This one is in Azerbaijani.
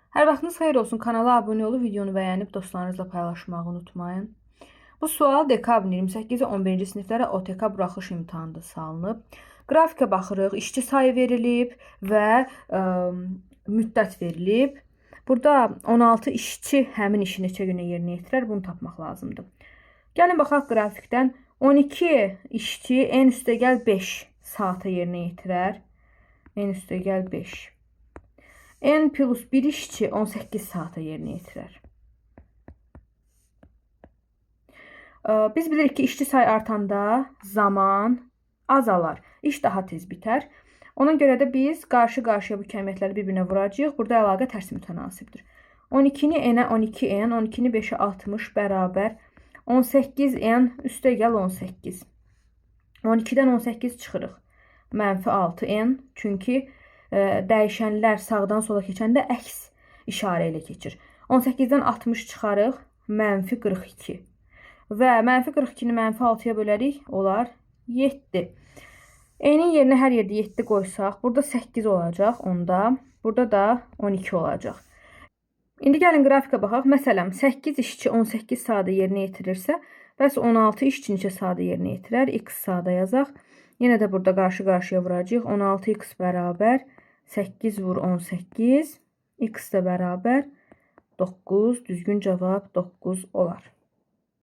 Hər vaxtınız xeyir olsun. Kanala abunə olub, videonu bəyənib dostlarınızla paylaşmağı unutmayın. Bu sual dekabrın 28-i 11-ci siniflərə OTK buraxılış imtahanında salınıb. Qrafikə baxırıq, işçi sayı verilib və müddət verilib. Burada 16 işçi həmin işi neçə günə yerinə yetirər, bunu tapmaq lazımdır. Gəlin baxaq qrafikdən. 12 işçi n üstəgəl 5 saata yerinə yetirər. N üstəgəl 5. N plus 1 işçi 18 saata yerinə yetirər. Biz bilirik ki, işçi sayı artanda zaman azalar, iş daha tez bitər. Ona görə də biz qarşı-qarşıya bu kəmiyyətləri bir-birinə vuracağıq. Burada əlaqə tərs mütənasibdir. 12-ni n-ə 12n, 12-ni 5-ə 60 bərabər 18n üstəgəl 18. 12-dən 18 çıxırıq. Mənfi 6n, çünki dəyişənlər sağdan sola keçəndə əks işarə ilə keçir. 18-dən 60 çıxarıq, mənfi 42. Və mənfi 42-ni mənfi 6-ya bölərik, olar 7. N-in yerinə hər yerdə 7 qoysaq, burada 8 olacaq onda, burada da 12 olacaq. İndi gəlin qrafikə baxaq. Məsələn, 8 işçi 18 saata yerinə yetirirsə, bəs 16 işçi neçə saata yerinə yetirər? X saata yazaq. Yenə də burada qarşı-qarşıya vuracağıq. 16x bərabər 8 vur 18. X də bərabər 9. Düzgün cavab 9 olar.